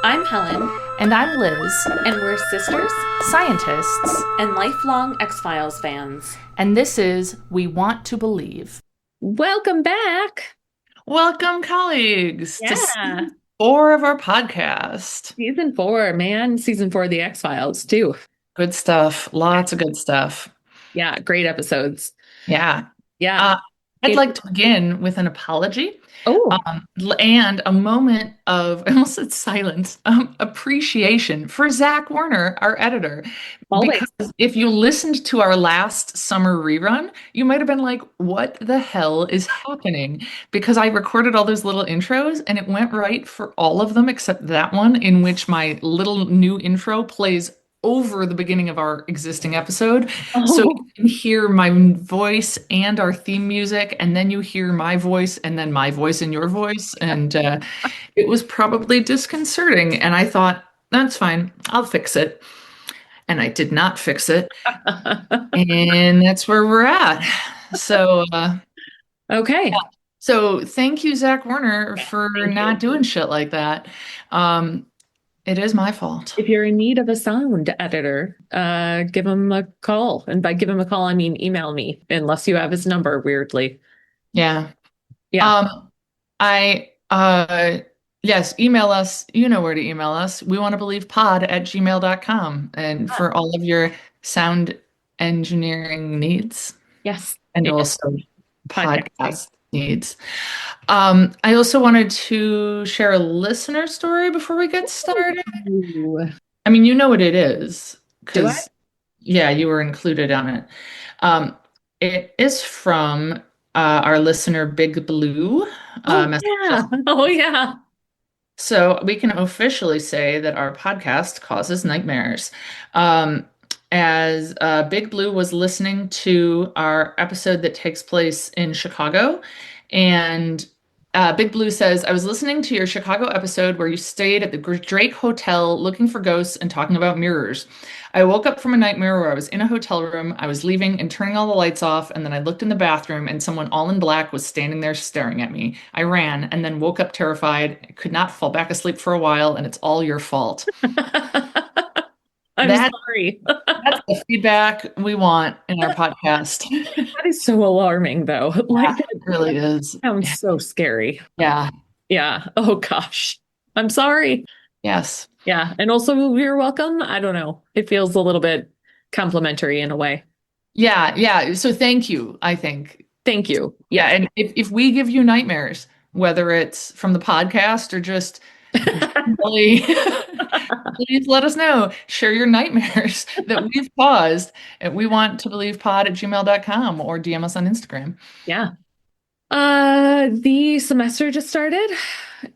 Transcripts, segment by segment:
I'm Helen, And I'm Liz, and we're sisters scientists, and lifelong X-Files fans. and this is We Want to Believe. Welcome back. Welcome, colleagues, to Yeah. season 4 of our podcast. Season 4, man. Season 4 of the X-Files, too. Good stuff. Lots of good stuff. Yeah, great episodes. Yeah. Yeah. I'd like to begin with an apology Oh, and a moment of, I almost said silence, appreciation for Zach Warner, our editor. always. Because if you listened to our last summer rerun, you might have been like, what the hell is happening? Because I recorded all those little intros and it went right for all of them except that one in which my little new intro plays over the beginning of our existing episode. So Oh, you can hear my voice and our theme music, and then you hear my voice and then my voice and your voice. And it was probably disconcerting. And I thought, that's fine, I'll fix it. And I did not fix it. And that's where we're at. So, okay. so thank you, Zach Warner, for Thank not you. doing shit like that. It is my fault. If you're in need of a sound editor, give him a call. And by give him a call, I mean email me, unless you have his number, weirdly. Yeah. Yeah. I yes, email us. You know where to email us. We want to believe pod@gmail.com. And for all of your sound engineering needs Yes. and Yeah. also Podcasting. podcast needs. I also wanted to share a listener story before we get started. Ooh. I mean, you know what it is Do I? because, yeah, you were included on it. Um, it is from our listener, Big Blue. Oh, Messaged us. yeah. Oh, yeah. So we can officially say that our podcast causes nightmares. Um, as Big Blue was listening to our episode that takes place in Chicago, and Big Blue says, I was listening to your Chicago episode where you stayed at the Drake Hotel looking for ghosts and talking about mirrors. I woke up from a nightmare where I was in a hotel room, I was leaving and turning all the lights off, and then I looked in the bathroom and someone all in black was standing there staring at me. I ran and then woke up terrified. I could not fall back asleep for a while, and it's all your fault. I'm That, sorry. that's the feedback we want in our podcast. That is so alarming, though. Like, It really is. that sounds so scary. Yeah. Yeah. Oh, gosh. I'm sorry. Yes. Yeah. And also, you're welcome. I don't know. It feels a little bit complimentary in a way. Yeah. Yeah. So thank you, I think. Thank you. Yeah. Yeah. And if we give you nightmares, whether it's from the podcast or just really, please let us know. Share your nightmares that we've caused. And we want to believe pod@gmail.com or DM us on Instagram. Yeah. The semester just started.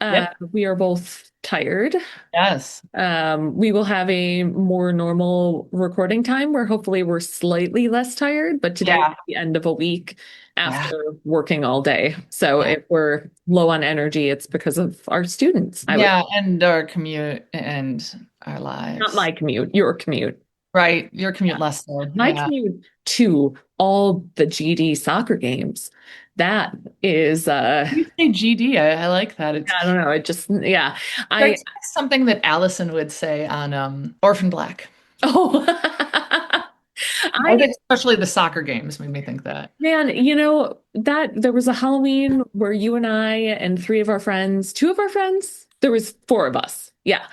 Yep. We are both tired. Yes. We will have a more normal recording time where hopefully we're slightly less tired, but today Yeah. is the end of a week Yeah. after working all day. So Yeah. if we're low on energy, it's because of our students. Yeah. And our commute and our lives. Not my commute, your commute. Right. Your commute Yeah. less so. My Yeah. commute to all the GD soccer games. That is, You say GD. I like that. It's I don't know. It just, yeah. that's something that Allison would say on Orphan Black. Oh, I think especially the soccer games made me think that. man, that there was a Halloween where you and I and three of our friends, two of our friends, there was four of us. Yeah.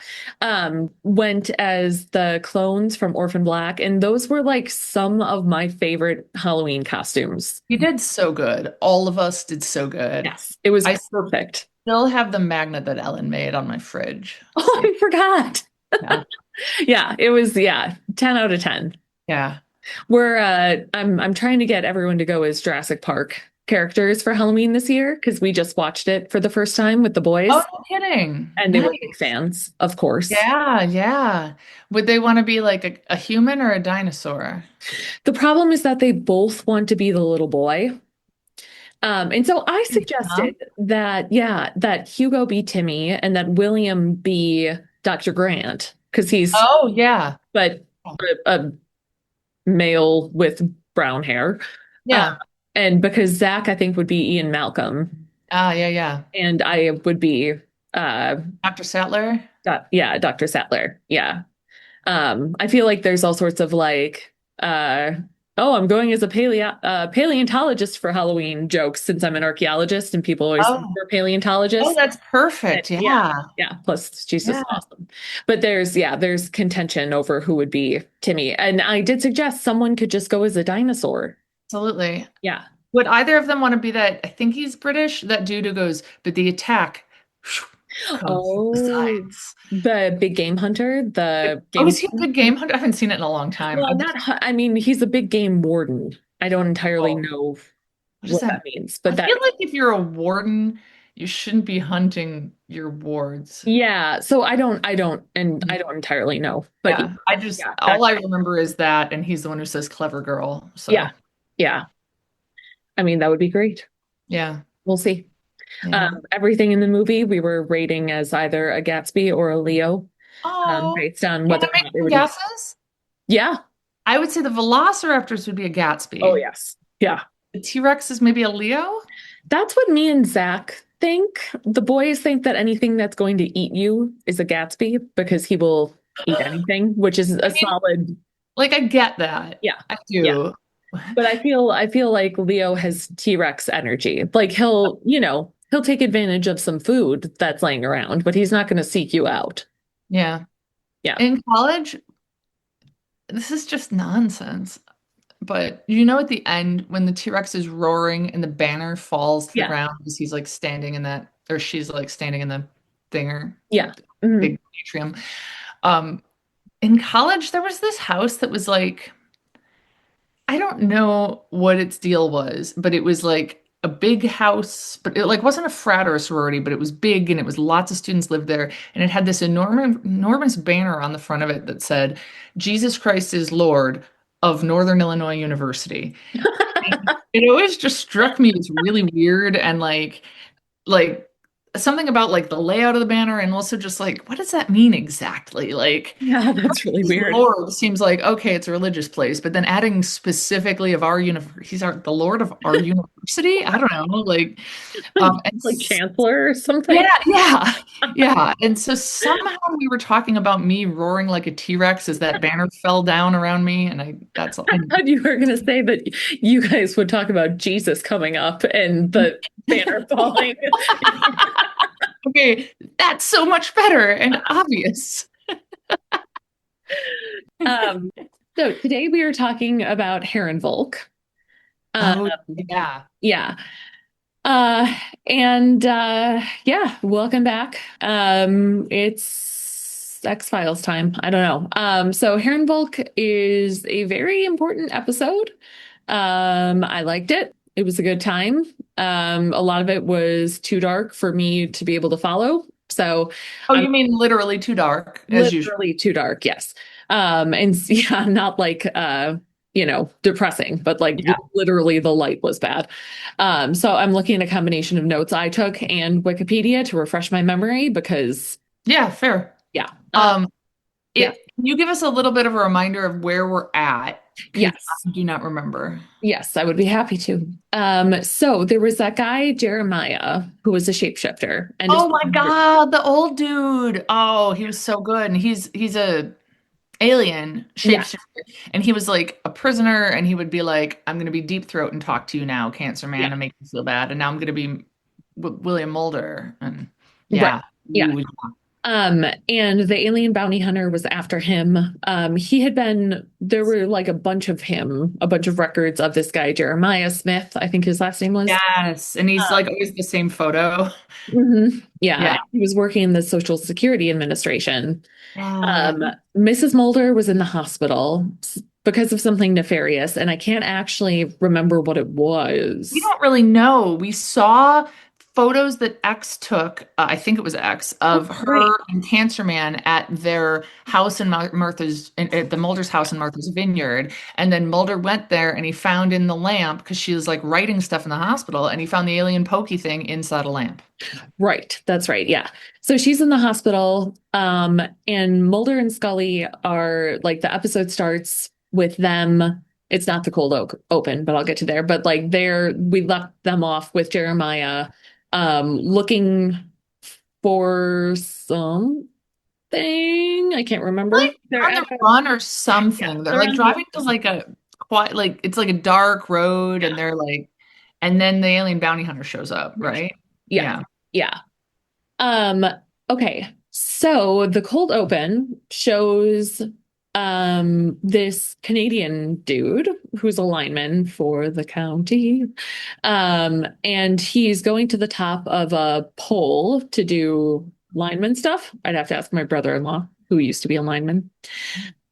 Went as the clones from Orphan Black, and those were like some of my favorite Halloween costumes. You did so good. All of us did so good. Yes, it was I perfect. still have the magnet that Ellen made on my fridge. Oh, I forgot. Yeah. Yeah, it was 10 out of 10. Yeah. I'm trying to get everyone to go as Jurassic Park characters for Halloween this year because we just watched it for the first time with the boys. Oh, no kidding. And they were Nice. big fans, of course. Yeah, yeah. Would they want to be like a human or a dinosaur? The problem is that they both want to be the little boy. And so I suggested that Hugo be Timmy and that William be Dr. Grant because he's Oh, yeah. but a male with brown hair. Yeah. And because Zach, I think, would be Ian Malcolm, Ah, yeah, yeah. and I would be, Dr. Sattler. yeah, Dr. Sattler. Yeah. I feel like there's all sorts of like, oh, I'm going as a paleontologist for Halloween jokes since I'm an archaeologist and people always think Oh, we're oh, paleontologists. that's And perfect. yeah, Yeah. yeah. Plus, she's Yeah, just awesome. But there's contention over who would be Timmy. And I did suggest someone could just go as a dinosaur. absolutely. Yeah. Would either of them want to be that? I think he's British, that dude who goes, but the attack comes from the Oh, sides. the big game hunter, the Oh, game. is he a big game hunter? I haven't seen it in a long time. Well, I mean, he's a big game warden. I don't entirely Oh, know what does what that that mean? means, I but feel that, like if you're a warden, you shouldn't be hunting your wards. yeah. So I don't entirely know, but Yeah, I just yeah, all I remember is that, and he's the one who says "clever girl." yeah, So yeah. I mean, that would be great. yeah, We'll see. yeah. Everything in the movie we were rating as either a Gatsby or a Leo, Oh, based on can whether I or make not they some were just, guesses? yeah. I would say the Velociraptors would be a Oh, Gatsby. yes. Yeah. The T-Rex is maybe a Leo. That's what me and Zach think. The boys think that anything that's going to eat you is a Gatsby because he will eat anything, which is a I mean, solid, like I get that. yeah. I Yeah. do. But I feel like Leo has T-Rex energy. Like he'll take advantage of some food that's laying around, but he's not going to seek you out. Yeah. Yeah. In college, this is just nonsense. But you know, at the end, when the T-Rex is roaring and the banner falls to the Yeah. ground because he's like standing in that, or she's like standing in the thinger, Yeah. Mhm. big atrium. Um, in college, there was this house that was like, I don't know what its deal was, but it was like a big house, but it like wasn't a frat or a sorority, but it was big and it was lots of students lived there. And it had this enormous banner on the front of it that said, Jesus Christ is Lord of Northern Illinois University. It always just struck me as really weird and like something about like the layout of the banner and also just like what does that mean exactly? Like Yeah, that's really weird. Lord seems like okay, it's a religious place, but then adding specifically of our university, the Lord of our university. I don't know, like and Like chancellor or something. yeah, yeah, yeah. And so somehow we were talking about me roaring like a T-Rex as that banner fell down around me, and I that's and And you were going to say that you guys would talk about Jesus coming up and the banner falling. okay, that's so much better and obvious. Um, so today we are talking about Herrenvolk. Uh, Oh yeah. yeah. Uh, and yeah, welcome back. It's X-Files time. I don't know. So Herrenvolk is a very important episode. I liked it. It was a good time. A lot of it was too dark for me to be able to follow. So Oh, I'm you mean literally too dark, as usual. literally too dark, yes. And yeah, not like depressing, but like Yeah. literally the light was bad. So I'm looking at a combination of notes I took and Wikipedia to refresh my memory because Yeah, fair. yeah. Um, Yeah. can you give us a little bit of a reminder of where we're at? Because Yes. I do not remember. Yes, I would be happy to. So there was that guy, Jeremiah, who was a shapeshifter and just Oh my God, the old dude. Oh, he was so good. And he's a alien yeah, shapeshifter. And he was like a prisoner, and he would be like, I'm gonna be Deep Throat and talk to you now, Cancer yeah, Man, and make you feel bad. And now I'm gonna be William Mulder. And right. yeah. Yeah. Ooh, And the alien bounty hunter was after him. There were like a bunch of records of this guy, Jeremiah Smith, I think his last name was. yes. And he's like always the same photo. Yeah, Yeah. he was working in the Social Security Administration. Yeah. Um, Mrs. Mulder was in the hospital because of something nefarious, and I can't actually remember what it We was. don't really know. We saw photos that X took, I think it was X, Oh, of right. her and Cancer Man at their house in at the Mulder's house in Martha's Vineyard. And then Mulder went there and he found in the lamp, because she was like writing stuff in the hospital, and he found the alien pokey thing inside a lamp. Right, that's right. Yeah. So she's in the hospital, and Mulder and Scully are like the episode starts with them It's not the cold open, but I'll get to there. But like there, we left them off with Jeremiah, looking for something. I can't remember. Like They're on at the a, run or yeah, something. They're they're like on the driving to like a quiet, like it's like a dark road, and yeah, they're like, and then the alien bounty hunter shows up, right? yeah, Yeah. yeah. Um, okay. So the cold open shows this Canadian dude who's a lineman for the county. And he's going to the top of a pole to do lineman stuff. I'd have to ask my brother-in-law, who used to be a lineman.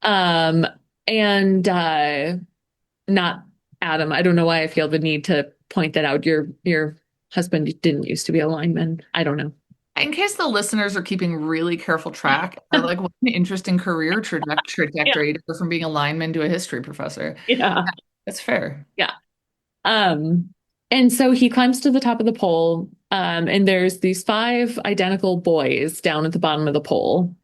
Um, and not Adam. I don't know why I feel the need to point that out. Your husband didn't used to be a lineman. I don't know. In case the listeners are keeping really careful track, like what an interesting career Yeah. trajectory to go from being a lineman to a history professor. Yeah. That's fair. Yeah. Um, and so he climbs to the top of the pole, and there's these five identical boys down at the bottom of the pole,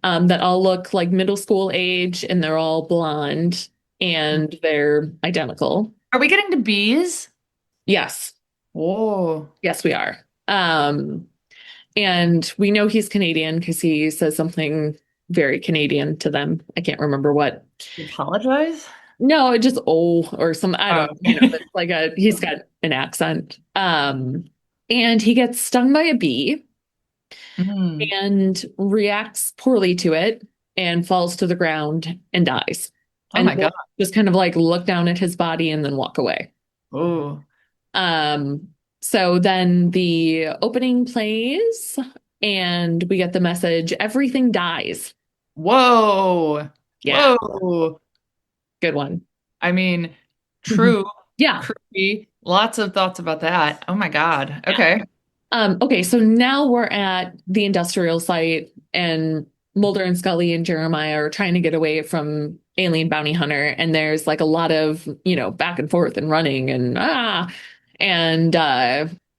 that all look like middle school age, and they're all blonde, and they're identical. Are we getting to bees? Yes, Oh, yes, we are. And we know he's Canadian because he says something very Canadian to them. I can't remember what. you apologize? No, just or some, I Oh, don't know, it's like he's got an accent. And he gets stung by a bee mm. and reacts poorly to it and falls to the ground and dies. Oh And my we'll God. just kind of like look down at his body and then walk away. Oh, Um, so then the opening plays and we get the message, everything dies. whoa. Yeah, Whoa. good one. I mean, Mhm. true, Yeah. creepy. Lots of thoughts about that. Oh my God. Yeah. Okay. Okay, so now we're at the industrial site, and Mulder and Scully and Jeremiah are trying to get away from alien bounty hunter, and there's like a lot of, back and forth and running and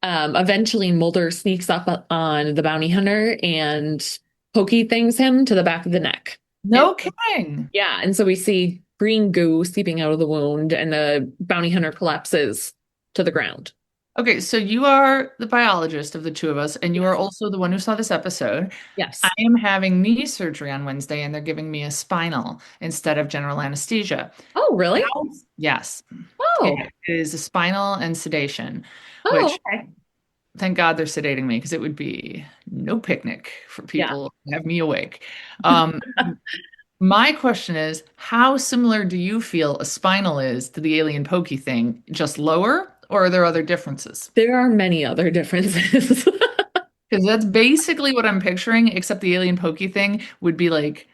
eventually Mulder sneaks up on the bounty hunter and pokey things him to the back of the neck. And No kidding. yeah, and so we see green goo seeping out of the wound, and the bounty hunter collapses to the ground. Okay, so you are the biologist of the two of us, and you are Yes. also the one who saw this episode. I Yes. am having knee surgery on Wednesday, and they're giving me a spinal instead of general anesthesia. Oh, really? How- Yes, Oh. it is a spinal and sedation, Oh, which okay. thank God they're sedating me because it would be no picnic for Yeah. people to have me awake. Um, my question is, how similar do you feel a spinal is to the alien pokey thing? Just lower, or are there other differences? There are many other differences. Because that's basically what I'm picturing, except the alien pokey thing would be like,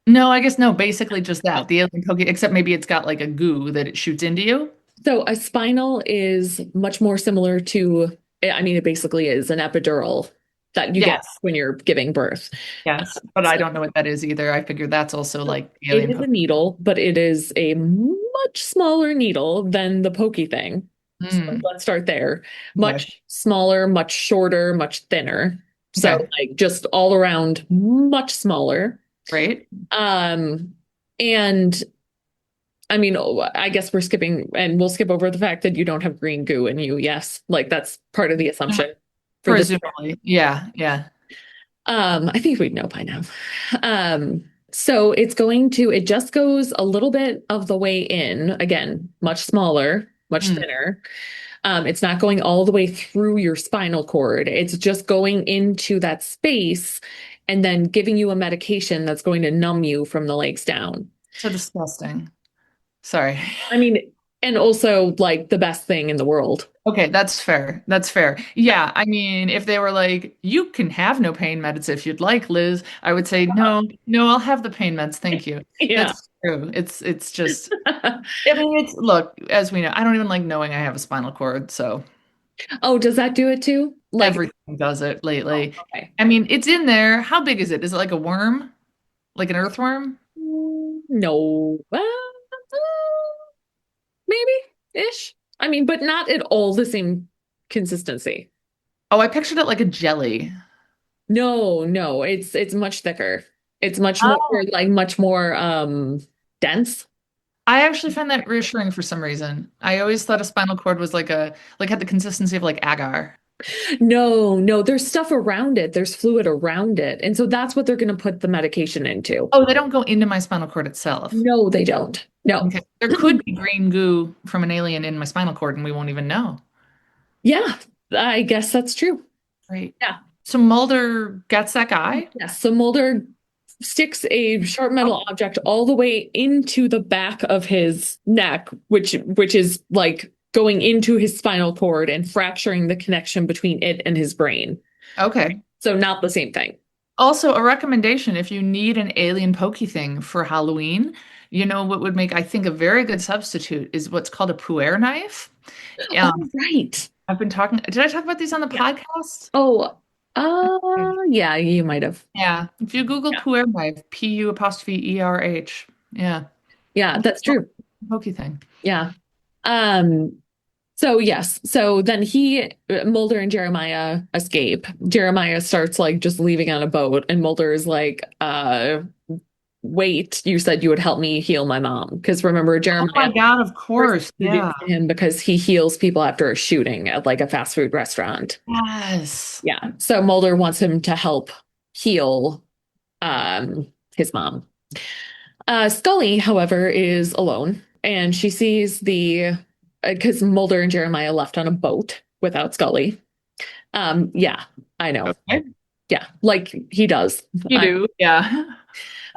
no, I guess no, basically just that. The alien pokey, except maybe it's got like a goo that it shoots into you. So a spinal is much more similar to, I mean, it basically is an epidural that you get Yes, when you're giving birth. yes. But I So don't know what that is either. I figured that's also so like the it alien is a pokey. needle, but it is a much smaller needle than the pokey thing. So Hmm. let's start there. Okay. Much smaller, much shorter, much thinner. So Okay. like just all around much smaller. Great. Um, and I mean, I guess we're skipping, and we'll skip over the fact that you don't have green goo in you. Yes, like that's part of the assumption for this. Presumably. Yeah. Yeah. I think we'd know by now. So it just goes a little bit of the way in, again, much smaller, much Hmm. thinner. It's not going all the way through your spinal cord. It's just going into that space and then giving you a medication that's going to numb you from the legs down. So disgusting. Sorry. I mean, and also like the best thing in the world. Okay, that's fair. That's fair. Yeah, I mean, if they were like, you can have no pain meds if you'd like, Liz, I would say, no, no, I'll have the pain meds. Thank you. Yeah. That's true. It's just, I mean, it's, look, as we know, I don't even like knowing I have a spinal cord, so Oh, does that do it too? Like, everything does it oh, lately. okay. I mean, it's in there. How big is it? Is it like a worm? Like an earthworm? No. Maybe ish. I mean, but not at all the same consistency. Oh, I pictured it like a jelly. No, no, it's much thicker. It's much more Oh. like much more dense. I actually find that reassuring for some reason. I always thought a spinal cord was like had the consistency of like agar. No, no, there's stuff around it. There's fluid around it. And so that's what they're going to put the medication into. Oh, they don't go into my spinal cord itself. No, they don't. No. Okay. There could be green goo from an alien in my spinal cord and we won't even know. Yeah, I guess that's true. Right. Yeah. So Mulder gets that guy? Yes. So Mulder sticks a sharp Oh, metal object all the way into the back of his neck, which is like going into his spinal cord and fracturing the connection between it and his brain. okay. So not the same thing. Also, a recommendation if you need an alien pokey thing for Halloween, you know what would make, I think, a very good substitute is what's called a puer knife. Oh, Um, right. I've been talking, did I talk about these on the Yeah. podcast? Oh, Okay. yeah, you might have. Yeah. If you Google Yeah. puer knife, Pu'erh. Yeah. Yeah, that's true. Pokey thing. Yeah. Um, so yes, so then Mulder and Jeremiah escape. Jeremiah starts like just leaving on a boat, and Mulder is like, wait, you said you would help me heal my mom. Because remember, Oh my Jeremiah God, of first course. Yeah. introduced him because he heals people after a shooting at like a fast food restaurant. Yes. Yeah. So Mulder wants him to help heal his mom. Scully, however, is alone, and she sees the because Mulder and Jeremiah left on a boat without Scully. Yeah, I know. Okay. Yeah, like he does. You do. Yeah.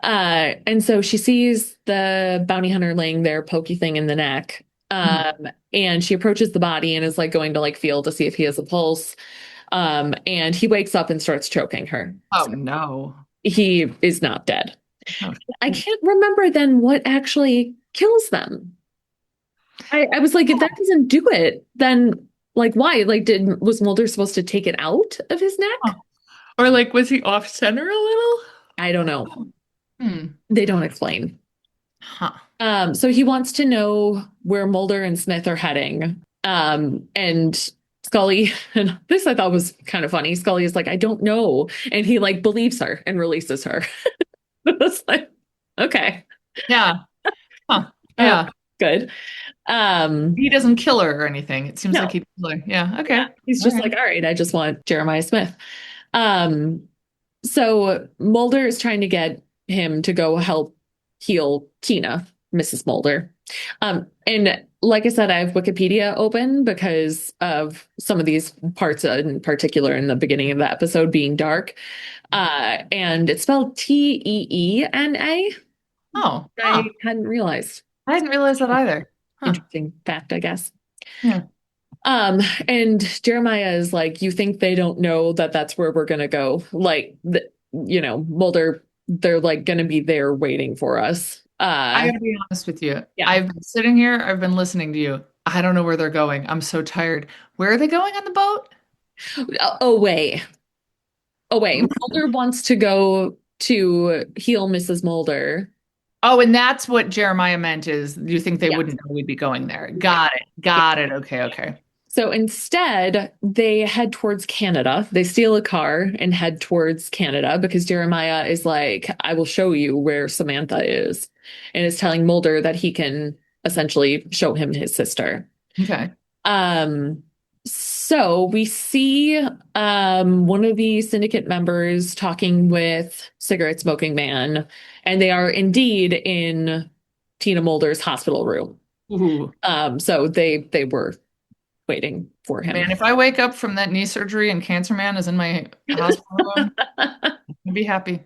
And so she sees the bounty hunter laying there, pokey thing in the neck. Hmm. And she approaches the body and is like going to like feel to see if he has a pulse. And he wakes up and starts choking her. Oh So no. he is not dead. Oh, I can't remember then what actually kills them. I was like, if that doesn't do it, then like why? Like, was Mulder supposed to take it out of his oh. neck? Or like, was he off center a little? I don't know. Hmm. They don't explain. Huh. So he wants to know where Mulder and Smith are heading. And Scully, and this I thought was kind of funny. Scully is like, I don't know. And he like believes her and releases her. It's like, okay. Yeah. Huh. Oh, Yeah. good. He doesn't kill her or anything. It seems like No, he'd kill her. Yeah. Okay. yeah, he's All just right. like, all right, I just want Jeremiah Smith. Um, so Mulder is trying to get him to go help heal Tina, Mrs. Mulder. And like I said, I have Wikipedia open because of some of these parts, in particular in the beginning of the episode being dark. And it's spelled Teena. Oh, I huh. hadn't realized. I didn't realize that either. Huh. Interesting fact, I guess. Yeah. And Jeremiah is like, you think they don't know that that's where we're gonna go? Like, Mulder, they're like gonna be there waiting for us. I gotta be honest with you. Yeah. I've been sitting here, I've been listening to you. I don't know where they're going. I'm so tired. Where are they going on the boat? Away, away. Mulder wants to go to heal Mrs. Mulder. Oh, and that's what Jeremiah meant is you think they Yeah. wouldn't know we'd be going there. Got it. Got it. Okay, okay. So instead, they head towards Canada. They steal a car and head towards Canada because Jeremiah is like, I will show you where Samantha is, and is telling Mulder that he can essentially show him his sister. Okay. So we see one of the syndicate members talking with cigarette smoking man, and they are indeed in Tina Mulder's hospital room. Ooh. So they were waiting for him. Man, if I wake up from that knee surgery and Cancer Man is in my hospital room, I'd be happy.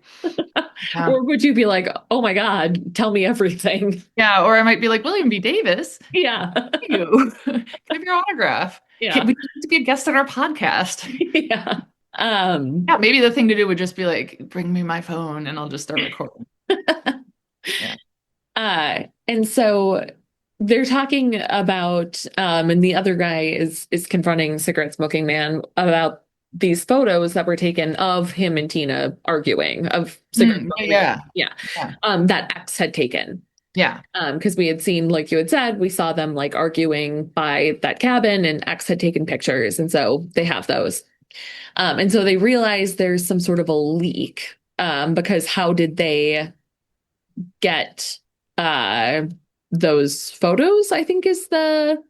Yeah. Or would you be like, oh my God, tell me everything? Yeah, or I might be like, William B. Davis, Yeah. you. Can I have your autograph? Yeah. Would you like to be a guest on our podcast? Yeah. Yeah, maybe the thing to do would just be like, bring me my phone and I'll just start recording. Yeah. And so they're talking about, and the other guy is confronting cigarette smoking man about these photos that were taken of him and Tina arguing of cigarette smoking. Yeah. Yeah. Yeah. That X had taken. Yeah. Because we had seen, like you had said, we saw them like arguing by that cabin, and X had taken pictures, and so they have those. And so they realize there's some sort of a leak, because how did they get those photos, I think is the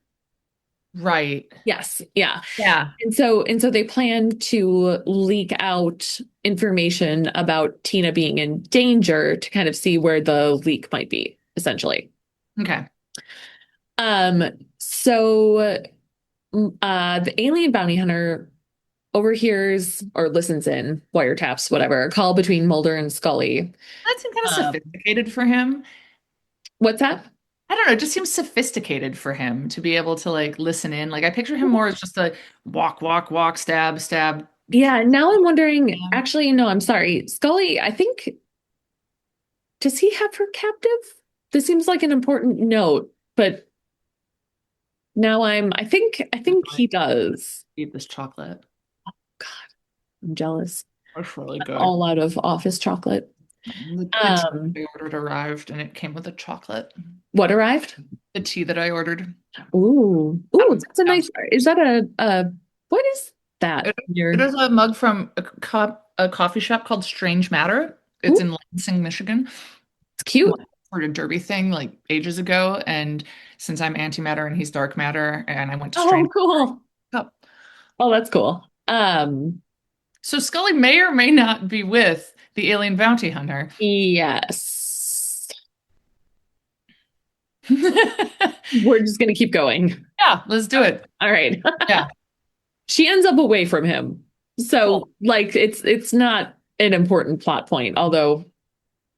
Right. yes, yeah. Yeah. And so they plan to leak out information about Tina being in danger to kind of see where the leak might be, essentially. Okay. Um, so the alien bounty hunter overhears or listens in, wiretaps, whatever, a call between Mulder and Scully. That seems kind of Um, sophisticated for him. what's that? I don't know, it just seems sophisticated for him to be able to like listen in. Like I picture him more as just a walk, walk, walk, stab, stab. Yeah, now I'm wondering, Yeah. actually, no, I'm sorry. Scully, I think, does he have her captive? This seems like an important note, but now I think he does. Eat this chocolate. God, I'm jealous. It's really good. All out of office chocolate. The tea Um, I ordered arrived and it came with a chocolate. what arrived? The tea that I ordered. Ooh, That ooh, one's that's a nice. downstairs. Is that what is that? It is a mug from a coffee shop called Strange Matter. It's Ooh, in Lansing, Michigan. it's cute. For a derby thing like ages ago, and since I'm antimatter and he's dark matter, and I went to Oh, Strange cool. Cup. Oh, that's cool. So Scully may or may not be with the alien bounty hunter. Yes. Yeah, We're just gonna keep going. let's do it. All right. Yeah, She ends up away from him. cool. So like it's not an important plot point, although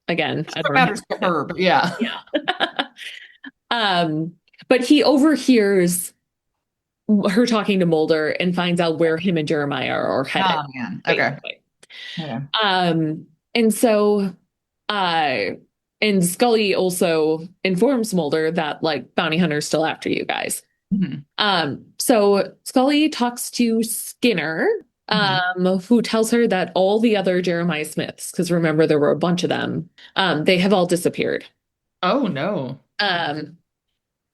again, I What don't matters to know. her, but yeah. Yeah. Um, but he overhears her talking to Mulder and finds out where him and Jeremiah are headed, Oh man. Okay. basically. Okay. And so uh and Scully also informs Mulder that like bounty hunter's still after you guys. Mhm. So Scully talks to Skinner, Mhm. who tells her that all the other Jeremiah Smiths, because remember there were a bunch of them, they have all disappeared. Oh no. Um,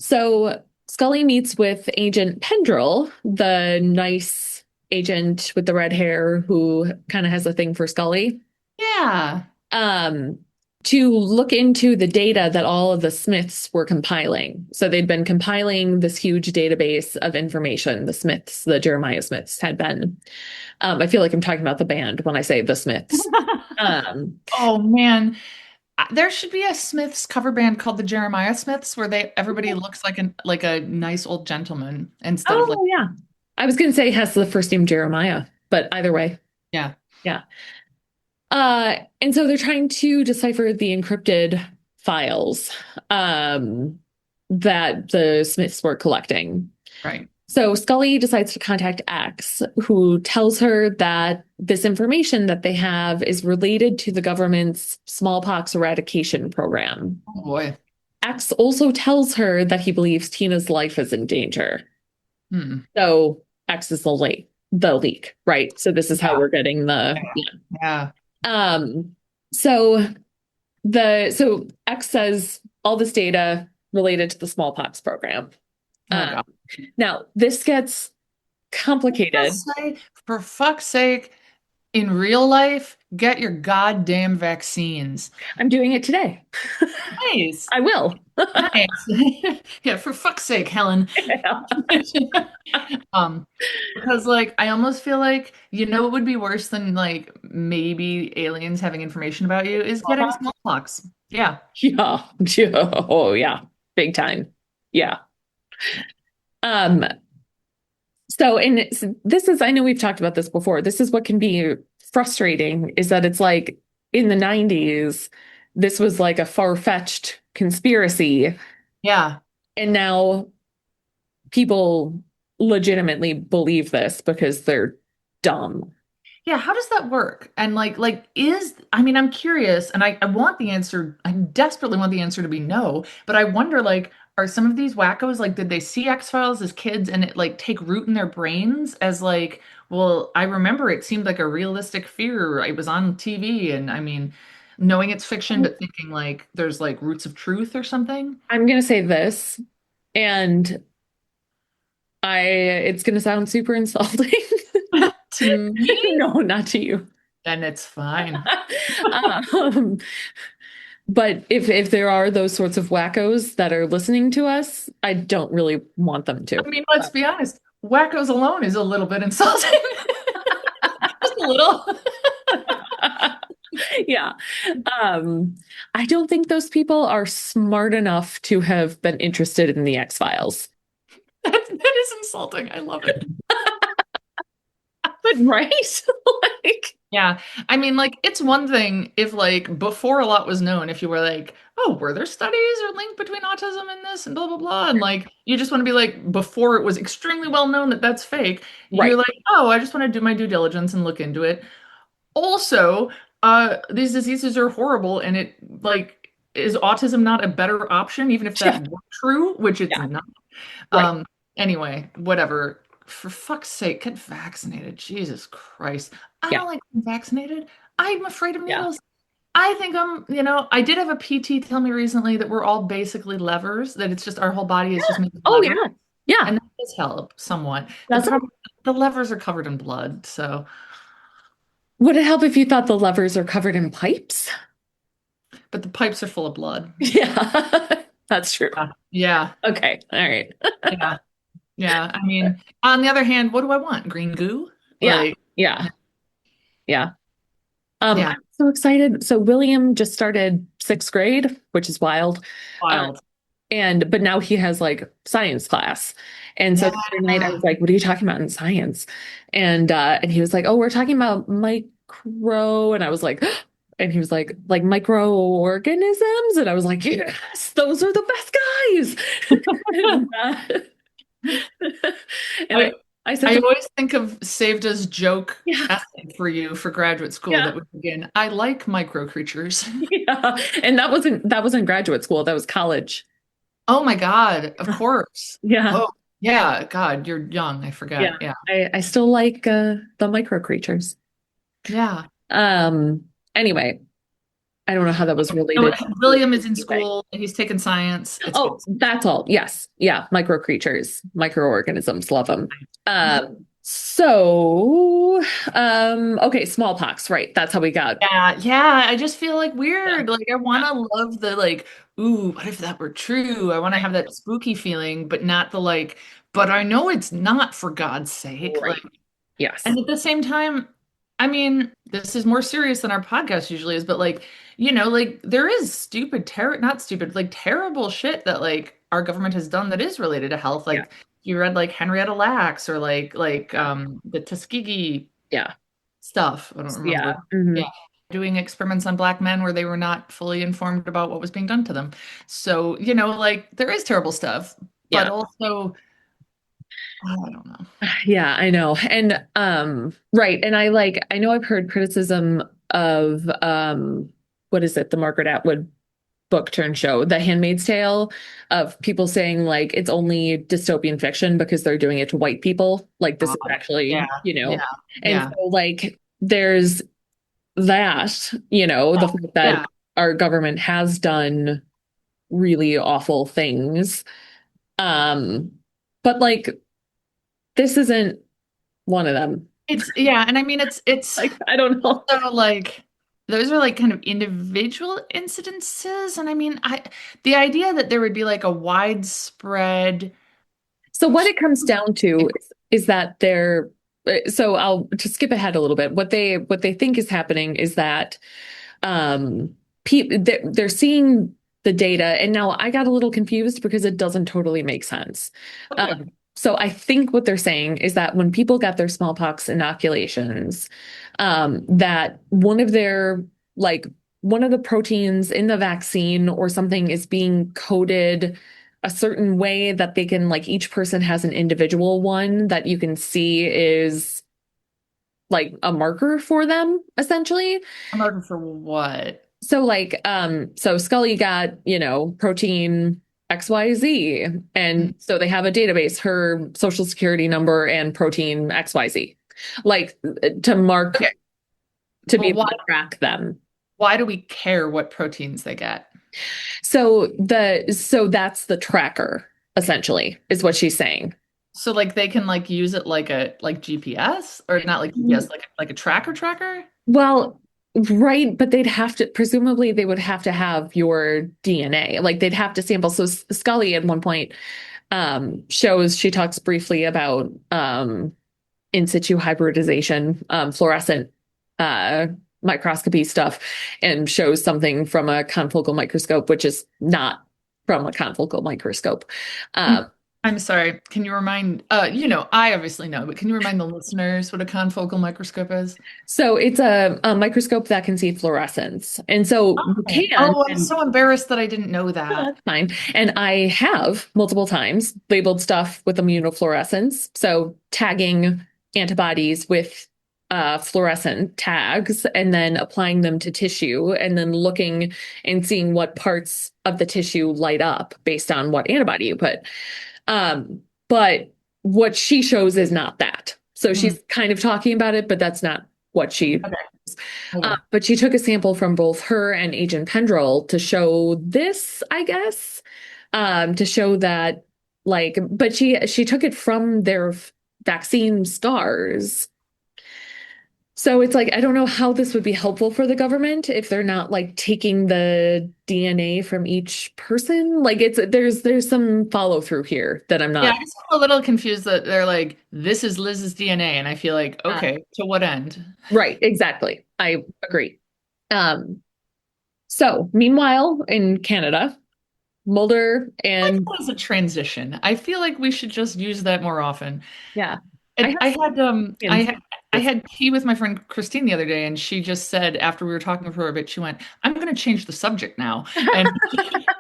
so Scully meets with Agent Pendrell, the nice agent with the red hair who kind of has a thing for Scully, Yeah. um, to look into the data that all of the Smiths were compiling. So they'd been compiling this huge database of information. The Smiths, the Jeremiah Smiths, had been. I feel like I'm talking about the band when I say the Smiths. Um, Oh man. There should be a Smiths cover band called the Jeremiah Smiths where they everybody looks like a nice old gentleman instead of like oh yeah, I was going to say has the first name Jeremiah, but either way, yeah. yeah. And so they're trying to decipher the encrypted files that the Smiths were collecting. Right. So Scully decides to contact X, who tells her that this information that they have is related to the government's smallpox eradication program. Oh boy. X also tells her that he believes Tina's life is in danger. Hmm. So X is the leak, right? So this is how Yeah. we're getting the yeah. Yeah. Um, so so X says all this data related to the smallpox program. Oh Um, God. now this gets complicated. For fuck's sake, in real life, get your goddamn vaccines. I'm doing it today. Nice. I will. Nice. Yeah, for fuck's sake, Helen. Um, because like I almost feel like what would be worse than like maybe aliens having information about you is getting smallpox. Yeah. Yeah. Yeah. Oh yeah. Big time. Yeah. Um, this is, I know we've talked about this before. This is what can be frustrating is that it's like in the 90s, this was like a far-fetched conspiracy. Yeah. And now people legitimately believe this because they're dumb. Yeah, how does that work? And I mean, I'm curious and I want the answer, I desperately want the answer to be no, but I wonder are some of these wackos like did they see X-Files as kids and it like take root in their brains as like, well, I remember it seemed like a realistic fear. It was on TV and I mean, knowing it's fiction but thinking like there's like roots of truth or something. I'm going to say this, and it's going to sound super insulting. To me, No, not to you. then it's fine. um, But if there are those sorts of wackos that are listening to us, I don't really want them to. I mean, let's be honest. Wackos alone is a little bit insulting. Just a little. Yeah. I don't think those people are smart enough to have been interested in the X-Files. That is insulting. I love it. But right? Like, Yeah. I mean, like, it's one thing if, like, before a lot was known, if you were like, oh, were there studies or link between autism and this and blah, blah, blah. And, like, you just want to be like, before it was extremely well known that that's fake, you're right. like, oh, I just want to do my due diligence and look into it. Also, these diseases are horrible, and it, like, is autism not a better option, even if Yeah. that were true, which it's Yeah. not? Right. Um, anyway, whatever. For fuck's sake, get vaccinated. Jesus Christ. I Yeah. don't like being vaccinated. I'm afraid of Yeah. needles. I think I did have a PT tell me recently that we're all basically levers, that it's just our whole body is just made of Oh, lever. yeah. Yeah. And that does help somewhat. The That's problem, the levers are covered in blood, so, Would it help if you thought the levers are covered in pipes? but the pipes are full of blood. Yeah. That's true. Yeah. Okay. All right. Yeah. Yeah. I mean, on the other hand, what do I want? Green goo? Yeah. Like, Yeah. Yeah. yeah, I'm so excited. So William just started sixth grade, which is wild. Um, wild. but now he has like science class. And so Yeah. the other night I was like, what are you talking about in science? And he was like, oh, we're talking about micro. And I was like, and he was like microorganisms. And I was like, yes, those are the best guys. And I I said I to him, always think of saved as joke yeah, essay for you for graduate school yeah, that would begin, I like micro creatures. yeah. And that wasn't graduate school. That was college. Oh my God, of course. Yeah. Oh, yeah, God, you're young. I Yeah. forgot. Yeah. I still like the micro creatures. Yeah. Um, anyway, I don't know how that was So related to William is in anything. school. He's taking science. It's good. Oh, that's all. Yes. Yeah. Micro creatures, microorganisms, love them. Okay, smallpox, right. That's how we got. Yeah, yeah. I just feel like Yeah. weird. Like I want Yeah. to love the like, ooh, what if that were true? I want to Right. have that spooky feeling, but not the like, but I know it's not for God's sake. Like, Right. Yes. and at the same time, I mean, this is more serious than our podcast usually is, but like, like there is stupid terror, not stupid, like terrible shit that like our government has done that is related to health. Yeah. Like you read like Henrietta Lacks or like Yeah. the Tuskegee Yeah. stuff. I don't Yeah. remember. Mhm. Yeah. Doing experiments on black men where they were not fully informed about what was being done to them. So, like there is terrible stuff, but Yeah. also, I don't know. Yeah, I know. And right. And I know I've heard criticism of what is it, the Margaret Atwood book turn show, The Handmaid's Tale, of people saying like it's only dystopian fiction because they're doing it to white people. Like this is God. Yeah, actually, yeah, and yeah, so like there's that, the fact that yeah. our government has done really awful things. Um, but like this isn't one of them. Yeah, and I mean it's Like, I don't know. so like those are like kind of individual incidences, and I mean the idea that there would be like a widespread So what it comes down to is that so I'll just skip ahead a little bit. What they think is happening is that they're seeing the data, and now I got a little confused because it doesn't totally make sense. okay. So I think what they're saying is that when people got their smallpox inoculations, that one of the proteins in the vaccine or something is being coded a certain way that they can like each person has an individual one that you can see is like a marker for them essentially. I'm looking for what? So Scully got, protein XYZ. And so they have a database, her social security number and protein XYZ, like to mark, Okay. to be Well, able to track them. why do we care what proteins they get? So that's the tracker, essentially, is what she's saying. So like they can like use it like a like GPS or not like GPS, like a tracker tracker? Well, Right, but they'd have to, presumably they would have to have your DNA. Like they'd have to sample. So Scully at one point shows, she talks briefly about in situ hybridization, fluorescent uh microscopy stuff, and shows something from a confocal microscope, which is not from a confocal microscope. Um, I'm sorry. Can you remind, I obviously know, but can you remind the listeners what a confocal microscope is? so it's a microscope that can see fluorescence. And so you Oh, can, oh, I'm and so embarrassed that I didn't know that. that's fine. And I have multiple times labeled stuff with immunofluorescence. So tagging antibodies with fluorescent tags and then applying them to tissue and then looking and seeing what parts of the tissue light up based on what antibody you put. But what she shows is not that. So Hmm. she's kind of talking about it, but that's not what she. Okay. Okay. But she took a sample from both her and Agent Pendrell to show this, I guess, to show that, like, but she took it from their vaccine stars. So it's like, I don't know how this would be helpful for the government if they're not like taking the DNA from each person. Like there's some follow through here that I'm Yeah, not. I guess I'm a little confused that they're like, this is Liz's DNA. And I feel like, uh, okay, to what end? right, exactly. I agree. Um, so meanwhile, in Canada, Mulder Like and that was a transition. I feel like we should just use that more often. yeah, I And have I had skins. I had tea with my friend Christine the other day, and she just said after we were talking for a bit, she went, "I'm going to change the subject now," and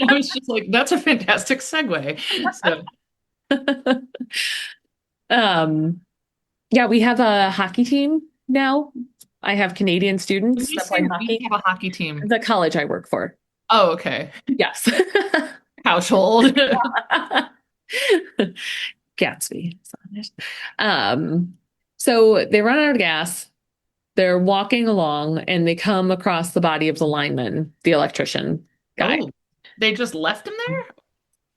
I was just like, "That's a fantastic segue." So, um, yeah, we have a hockey team now. I have Canadian when students you that say play we hockey. have a hockey team, The college I work for. oh, okay, Yes. household. Gatsby. Um, so they run out of gas. They're walking along and they come across the body of the lineman, the electrician guy. Oh, they just left him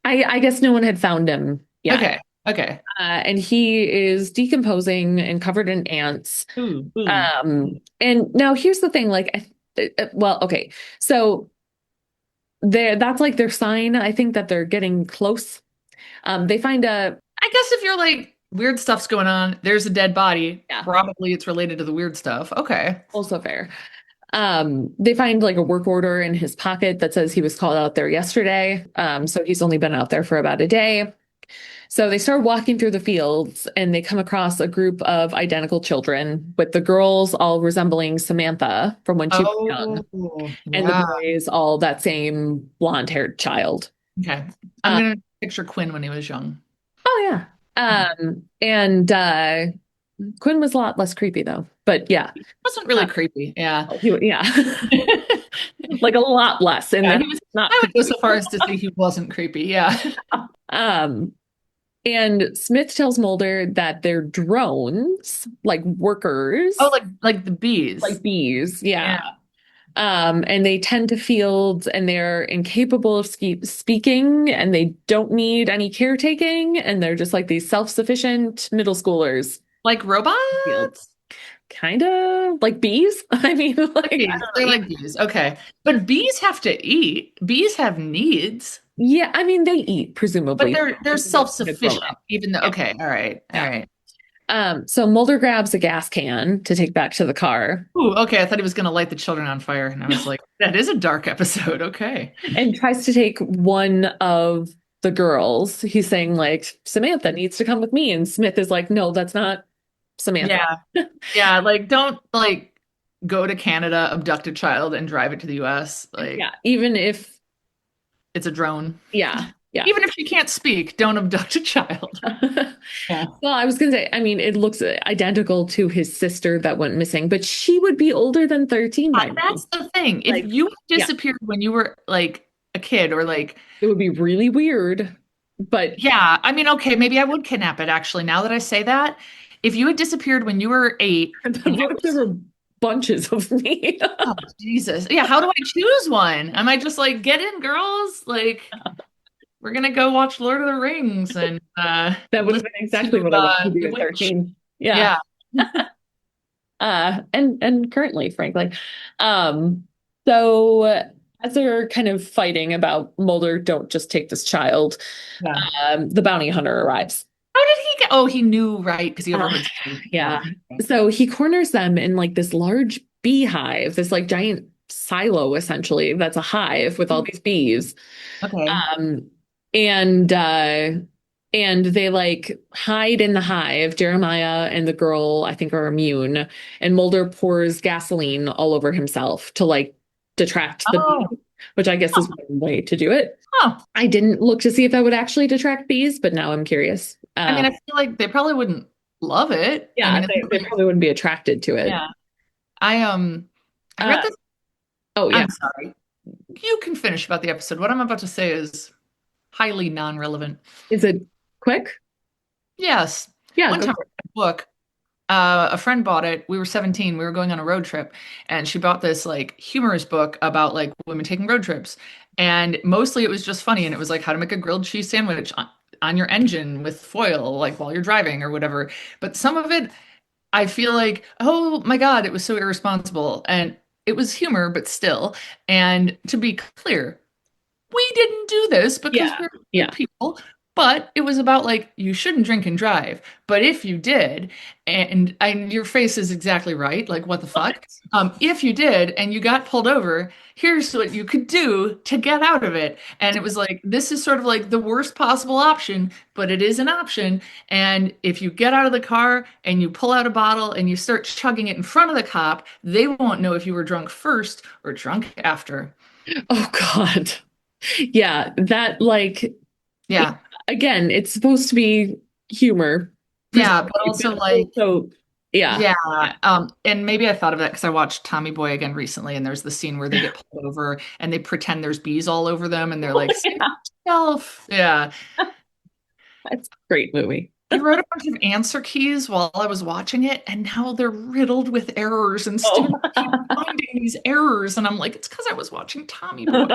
I guess no one had found him there? yet. Okay, okay. And he is decomposing and covered in ants. Ooh, ooh. And now here's the thing, like, well, okay. So that's like their sign, I think, that they're getting close. They find a, I guess if you're like weird stuff's going on, there's a dead body. yeah, Probably it's related to the weird stuff. Okay. also fair. They find like a work order in his pocket that says he was called out there yesterday. So he's only been out there for about a day. So they start walking through the fields and they come across a group of identical children, with the girls all resembling Samantha from when she was young, Oh, and the yeah. boys all that same blonde-haired child. Okay. I'm Uh, gonna picture Quinn when he was young. oh yeah. And Quinn was a lot less creepy though. But yeah. Wasn't really Uh, creepy. Yeah. yeah. Like a lot less. And Yeah, that's he was not I would go creepy. so far as to say he wasn't creepy. Yeah. Um, and Smith tells Mulder that they're drones, like Oh, workers, like the bees. like bees. Yeah. Yeah. And they tend to fields and they're incapable of speaking and they don't need any caretaking. And they're just like these self-sufficient middle schoolers. Like Field. robots? Kind of like bees. I mean, like, I Bees. don't know. They're like bees. Okay. But bees have to eat. Bees have needs. Yeah, I mean, they eat, But presumably. they're They're grown self-sufficient, up. even though Yeah. okay, all right. All Yeah. right. So Mulder grabs a gas can to take back to the car Ooh, okay. I thought he was gonna light the children on fire, and I was like, that is a dark episode. Okay. and tries to take one of the girls. He's saying, like, Samantha needs to come with me. And Smith is like, no, that's not Samantha. Yeah. Yeah, like don't like go to Canada, abduct a child, and drive it to the US. Like Yeah, even if, it's a drone. yeah, yeah. Even if she can't speak, don't abduct a child. Yeah. Well, I was gonna say, I mean, it looks identical to his sister that went missing, but she would be older than 13 by now. That's the thing. If Like, you yeah, disappeared when you were like a kid or like, it would be really weird. But yeah, I mean, okay, maybe I would kidnap it actually. Now that I say that, if you had disappeared when you were 8 and I what if there was, were bunches of me? oh, Jesus. Yeah, how do I choose one? Am I just like, get in, girls? Like, we're gonna go watch Lord of the Rings and That would have listen been exactly to what I wanted to do The at Witch. 13. Yeah. Yeah. And currently, frankly. Um, so as they're kind of fighting about Mulder, don't just take this child, Yeah. the bounty hunter arrives. How did he get? Oh, he knew, right? Because he Uh, overheard stories before. yeah. So he corners them in like this large beehive, this like giant silo essentially, that's a hive with all these bees. Okay. Um, and and they like hide in the hive. Jeremiah and the girl, I think, are immune, and Mulder pours gasoline all over himself to like detract the bee, Oh, which I guess is one way to do it. huh. I didn't look to see if that would actually detract bees, but now I'm curious. I mean, I feel like they probably wouldn't love it. I Yeah, mean, it's they probably wouldn't be attracted to it. yeah. I Uh, read this. oh yeah, I'm sorry. You can finish about the episode. What I'm about to say is highly non-relevant. is it quick? Yes. Yeah, One go time for it. I read a book. A friend bought it. We were 17. We were going on a road trip, and she bought this like humorous book about like women taking road trips. And mostly it was just funny, and it was like how to make a grilled cheese sandwich on your engine with foil, like while you're driving or whatever. But some of it, I feel like, oh my God, it was so irresponsible. And it was humor, but still. And to be clear, we didn't do this because Yeah, we're good yeah. people, but it was about like you shouldn't drink and drive. But if you did, and your face is exactly right, like what the fuck? If you did and you got pulled over, here's what you could do to get out of it. And it was like this is sort of like the worst possible option, but it is an option. And if you get out of the car and you pull out a bottle and you start chugging it in front of the cop, they won't know if you were drunk first or drunk after. Oh God. Yeah, that like Yeah. again, it's supposed to be humor, Yeah, but presumably, also but like, also, yeah, yeah, yeah. and maybe I thought of that because I watched Tommy Boy again recently, and there's the scene where they get pulled over and they pretend there's bees all over them, and they're like, "Save Yeah, yourself." Yeah, that's a great movie. I wrote a bunch of answer keys while I was watching it, and now they're riddled with errors, and Oh. students keep finding these errors, and I'm like, it's because I was watching Tommy Boy.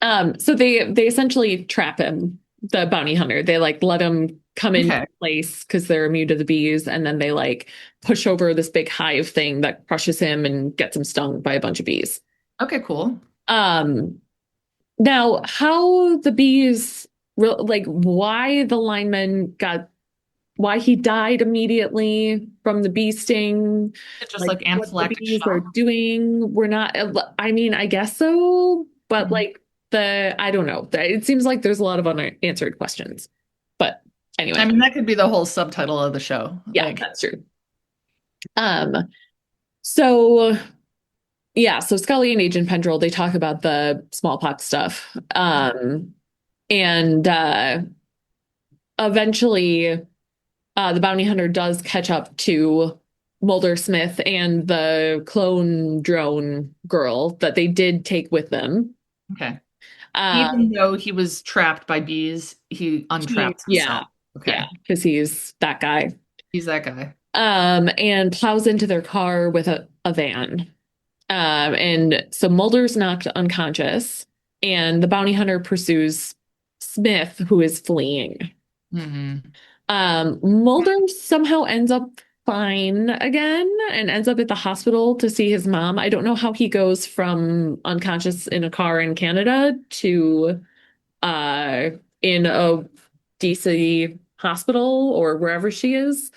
So they essentially trap him, the bounty hunter. They like let him come into Okay, place because they're immune to the bees, and then they like push over this big hive thing that crushes him and gets him stung by a bunch of bees. okay, cool. Um, Now, how the bees, like why the lineman got, why he died immediately from the bee sting, It's just like like what the anaphylactic bees are shock. doing, we're not, I mean, I guess so, but Mhm. like I don't know. It seems like there's a lot of unanswered questions. But I anyway, mean, that could be the whole subtitle of the show. yeah, Like, that's true. Um, so yeah, so Scully and Agent Pendrell, they talk about the smallpox stuff. And eventually, the bounty hunter does catch up to Mulder Smith and the clone drone girl that they did take with them. okay. Uh, Even though he was trapped by bees, he untrapped yeah, himself. yeah, Okay. because he's that guy. He's that guy. And plows into their car with a van. And so Mulder's knocked unconscious, and the bounty hunter pursues Smith, who is fleeing. Hmm. Mulder somehow ends up fine again and ends up at the hospital to see his mom. I don't know how he goes from unconscious in a car in Canada to uh in a DC hospital or wherever she is.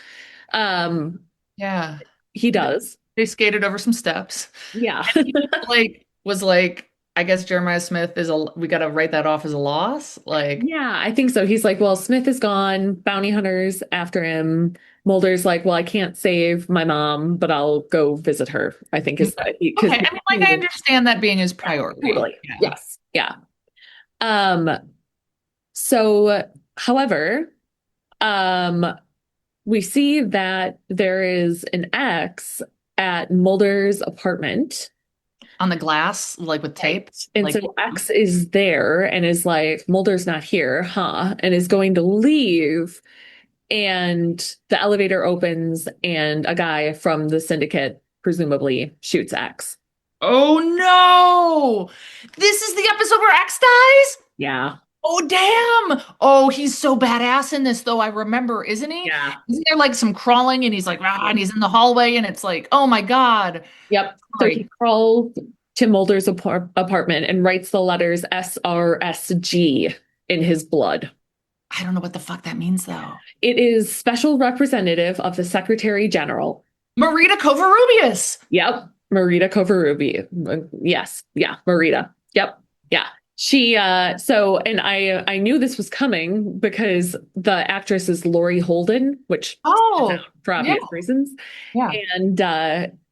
Um, Yeah. he They, does. they skated over some steps. Yeah. And he just like was like, I guess Jeremiah Smith is a we gotta write that off as a loss. Like, Yeah, I think so. He's like, well, Smith is gone, bounty hunters after him. Mulder's like, well, I can't save my mom, but I'll go visit her. I think is okay. because I mean, like I understand that being his yeah, priority. totally. Yeah. Yes. Yeah. Um, so however, um, we see that there is an X at Mulder's apartment. On the glass, like with Right. tape. And Like, so X is there and is like, Mulder's not here, huh? And is going to leave. And the elevator opens, and a guy from the syndicate presumably shoots X. oh no! This is the episode where X dies? Yeah. Oh, damn. Oh, he's so badass in this, though. I remember, isn't he? Yeah. Isn't there like some crawling and he's like, ah, and he's in the hallway and it's like, oh my God. Yep. So he Sorry. crawls to Mulder's apartment and writes the letters SRSG in his blood. I don't know what the fuck that means, though. It is special representative of the Secretary General. Marita Covarrubias. Yep. Marita Kovarubi. Yes. Yeah. Marita. Yep. Yeah. She so and I knew this was coming because the actress is Laurie Holden, which Oh, for yeah, obvious reasons. yeah.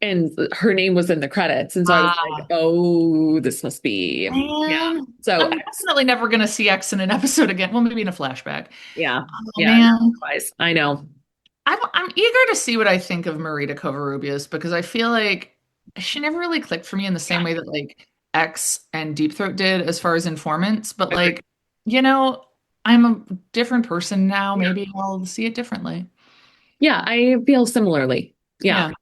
And her name was in the credits. And so I was like, Ah, oh, this must be yeah. man. So I'm definitely never gonna see X in an episode again. Well, maybe in a flashback. yeah. Oh Yeah. man. Otherwise, I know. I'm eager to see what I think of Marita Covarrubias because I feel like she never really clicked for me in the same way that like X and Deep Throat did as far as informants. But Agreed. like, you know, I'm a different person now. Yeah. Maybe I'll see it differently. Yeah, I feel similarly. Yeah.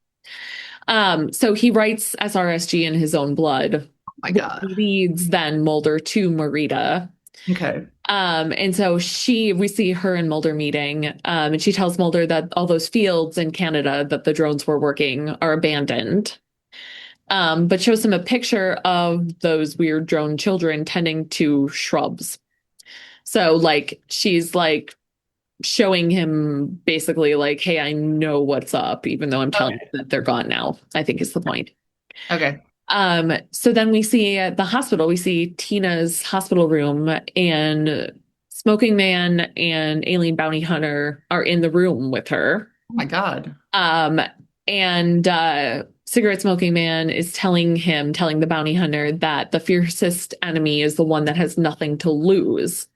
Yeah. So he writes SRSG in his own blood, Oh my which God. leads then Mulder to Marita. Okay. And so we see her and Mulder meeting, and she tells Mulder that all those fields in Canada that the drones were working are abandoned. But shows him a picture of those weird drone children tending to shrubs. So like she's like showing him basically like, hey, I know what's up, even though I'm telling Okay. you that they're gone now, I think is the point. Okay. So then we see at the hospital, we see Tina's hospital room, and Smoking Man and Alien Bounty Hunter are in the room with her. Oh my God. Um, and Cigarette Smoking Man is telling the bounty hunter that the fiercest enemy is the one that has nothing to lose.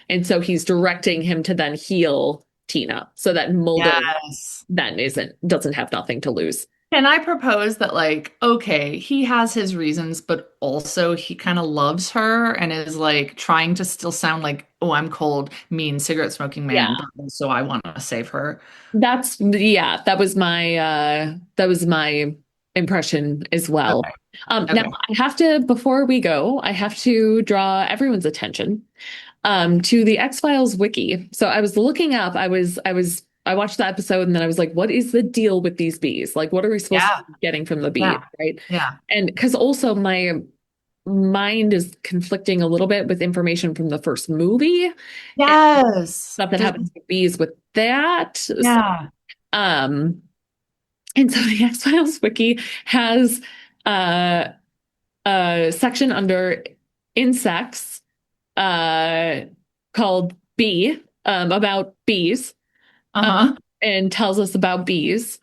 And so he's directing him to then heal Tina so that Mulder Yes. then doesn't have nothing to lose. Can I propose that, like, okay, he has his reasons, but also he kind of loves her and is like trying to still sound like, oh, I'm cold, mean cigarette smoking Yeah. man, but also I want to save her. That was my impression as well. Okay. Now Okay. I have to, before we go, I have to draw everyone's attention to the X-Files wiki. So I was looking up, I watched the episode and then I was like, what is the deal with these bees? Like, what are we supposed Yeah. to be getting from the bees, Yeah. right? Yeah. And because also my mind is conflicting a little bit with information from the first movie and Yes. stuff that happens with bees with that. Yeah. Um, and so the X-Files wiki has uh, a section under insects called Bee, about bees, uh, Uh-huh. and tells us about bees.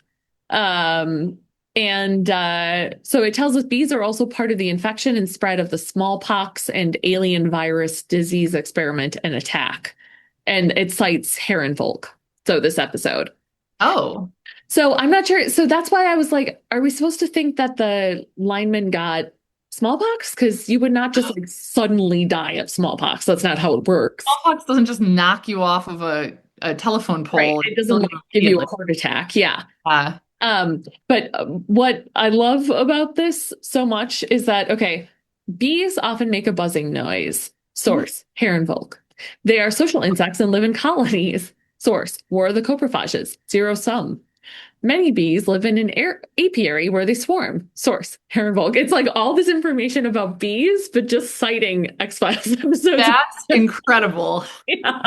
Um, so it tells us bees are also part of the infection and spread of the smallpox and alien virus disease experiment and attack. And it cites Herrenvolk. So this episode. Oh. So I'm not sure. So that's why I was like, are we supposed to think that the lineman got smallpox? Because you would not just like suddenly die of smallpox. That's not how it works. Smallpox doesn't just knock you off of a telephone Right. pole It and doesn't kill like you give you a immediately. heart attack. Yeah. Uh, But what I love about this so much is that, okay, bees often make a buzzing noise. Source, Herrenvolk. They are social insects and live in colonies. Source, War of the Coprophages, zero sum. Many bees live in an apiary where they swarm. Source, Herrenvolk. It's like all this information about bees, but just citing X-Files episodes. that's incredible. Yeah.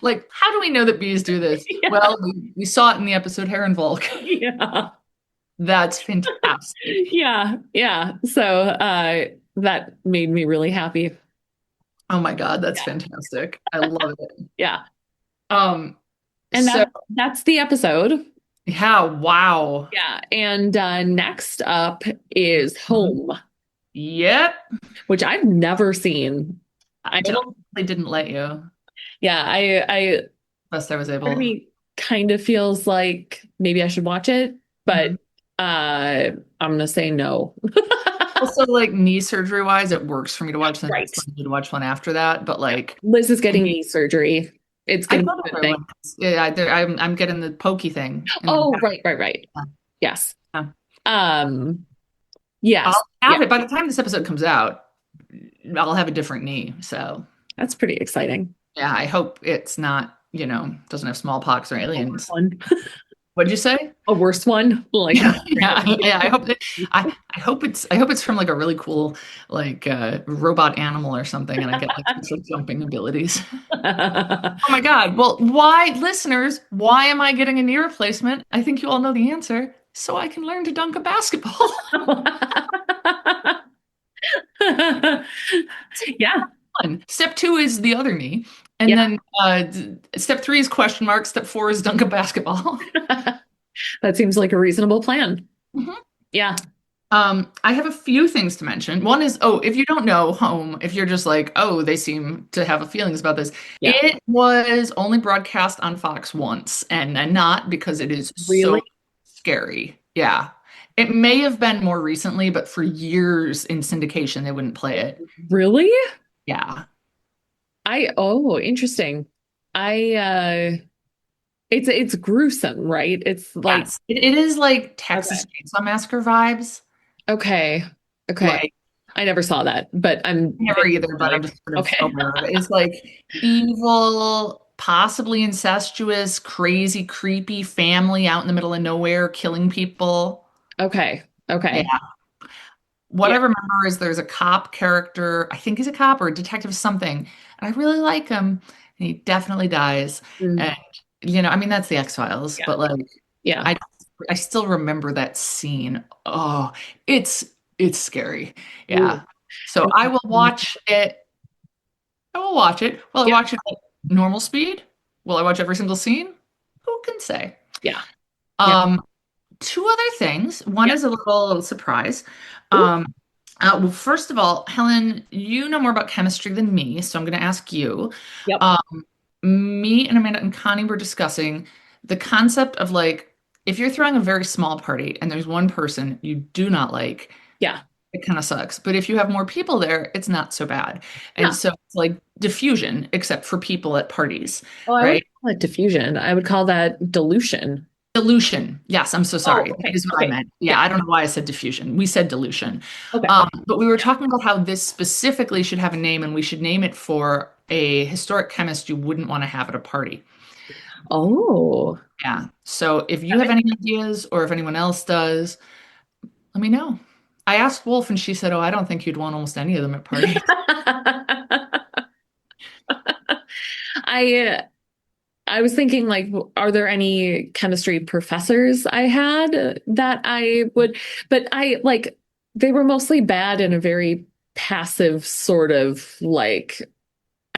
Like, how do we know that bees do this? Yeah. Well, we saw it in the episode Herrenvolk. Yeah. That's fantastic. Yeah. Yeah. So that made me really happy. Oh my God, that's Yeah. fantastic. I love it. Yeah. Um, And so that's the episode. yeah, wow. Yeah. And next up is Home, Yep. which I've never seen. I don't, They didn't let you. yeah, I Best I was part of able. me kind of feels like maybe I should watch it, but I'm gonna say no. Also, like knee surgery wise, it works for me to watch the Right. next one. I need to watch one after that. But like, Liz is getting knee surgery. It's I gonna go to be a good her thing. one. Yeah, I'm getting the pokey thing. Oh, right. Yeah. Yes. Yeah. Um, yes. I'll have Yeah. it by the time this episode comes out. I'll have a different knee. So That's pretty exciting. yeah, I hope it's not, doesn't have smallpox or A worse aliens. one. What'd you say? A worse one. Like Yeah, yeah. I hope that I hope it's from like a really cool like robot animal or something, and I get like special jumping abilities. Oh my God. Well, why, listeners, why am I getting a knee replacement? I think you all know the answer. So I can learn to dunk a basketball. Yeah. One. Step two is the other knee. And Yeah. then step three is question mark. Step four is dunk a basketball. That seems like a reasonable plan. Mhm. Yeah. I have a few things to mention. One is, oh, if you don't know home, if you're just like, oh, they seem to have feelings about this, Yeah. it was only broadcast on Fox once, and not because it is so Really? scary. Yeah. It may have been more recently, but for years in syndication, they wouldn't play it. Really? Yeah. Interesting. I it's gruesome, right? It's like Yes. It is like okay. Texas Chainsaw Massacre vibes. Okay. Okay. Like, I never saw that, but I'm never vaguely either, but I'm familiar. just sort of Okay. aware of it. It's like evil, possibly incestuous, crazy, creepy family out in the middle of nowhere killing people. Okay. Okay. Yeah. What I Yeah. remember is there's a cop character, I think he's a cop or a detective something, and I really like him. And he definitely dies. Mm, And I mean that's the X-Files, yeah. but like Yeah. I I still remember that scene. Oh, it's it's scary. Ooh. Yeah. So I will watch it. I will watch it. Will I Yeah. watch it at normal speed? Will I watch every single scene? Who can say? Yeah. Yeah. Um, Two other things. One Yeah. is a little surprise. Ooh. Um, well, first of all, Helen, you know more about chemistry than me, so I'm going to ask you. Yep. Um, Me and Amanda and Connie were discussing the concept of like, if you're throwing a very small party and there's one person you do not like, Yeah. it kind of sucks. But if you have more people there, it's not so bad. And Yeah. so it's like diffusion, except for people at parties, Oh, I wouldn't right? call it diffusion. I would call that dilution. Dilution. Yes, I'm so Oh, sorry. That okay. is what I Okay. meant. Yeah, Yeah. I don't know why I said diffusion. We said dilution. Okay. But we were talking about how this specifically should have a name, and we should name it for a historic chemist you wouldn't want to have at a party. Oh. Yeah. So if you That have makes any ideas, or if anyone else does, let me know. I asked Wolf, and she said, "Oh, I don't think you'd want almost any of them at parties." I I was thinking like, are there any chemistry professors I had that I would, but I like they were mostly bad in a very passive sort of like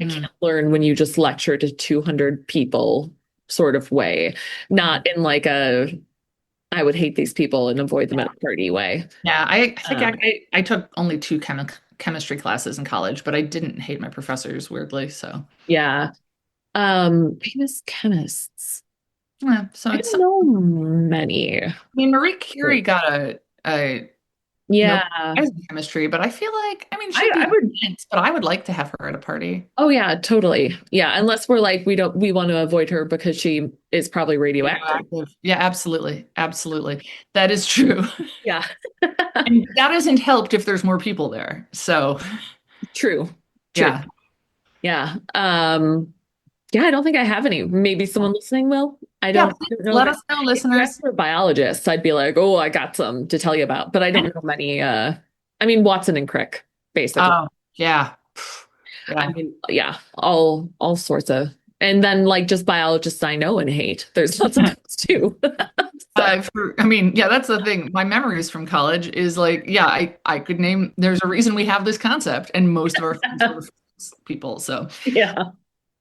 I Mm. can't learn when you just lecture to 200 people sort of way, not in like a I would hate these people and avoid them at a party way. Yeah, I think Um, I took only two chemistry classes in college, but I didn't hate my professors weirdly. So yeah. Famous chemists. yeah, so I it's. don't I know many. mean, Marie Curie got a Nobel Yeah. Prize in chemistry, but I feel like I mean she'd I be would intense, but I would like to have her at a party. Oh yeah, totally. Yeah, unless we're like we want to avoid her because she is probably radioactive. Radioactive. Yeah, absolutely, absolutely. That is true, Yeah. and that isn't helped if there's more people there. So True. True. yeah, Yeah. Yeah, I don't think I have any. Maybe someone listening will. yeah. I Please don't know let that us know, if you ask listeners. for biologists, I'd be like, "Oh, I got some to tell you about." But I don't know many I mean Watson and Crick, basically. Oh yeah, I yeah. mean, yeah, all sorts of and then like just biologists I know and hate. There's lots of those too. So, I mean, yeah, that's the thing. My memories from college is like, yeah, I could name. There's a reason we have this concept, and most of our friends were physics people. So yeah.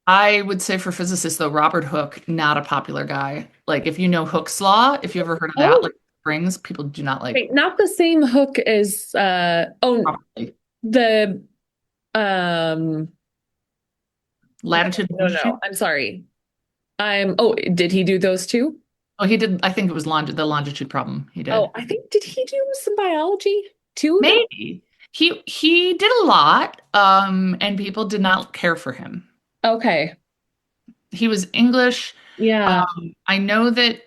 I would say for physicists, though, Robert Hooke, not a popular guy. Like, if you know Hooke's law, if you ever heard of that, Oh, like rings, people do not like wait, not the same hook as Robert Hooke. the um Latitude and no no, longitude. I'm sorry. Did he do those too? Oh, he did. I think it was the longitude problem. He did. Oh, I think did he do some biology too though? Maybe he did a lot, and people did not care for him. Okay. He was English. Yeah. I know that.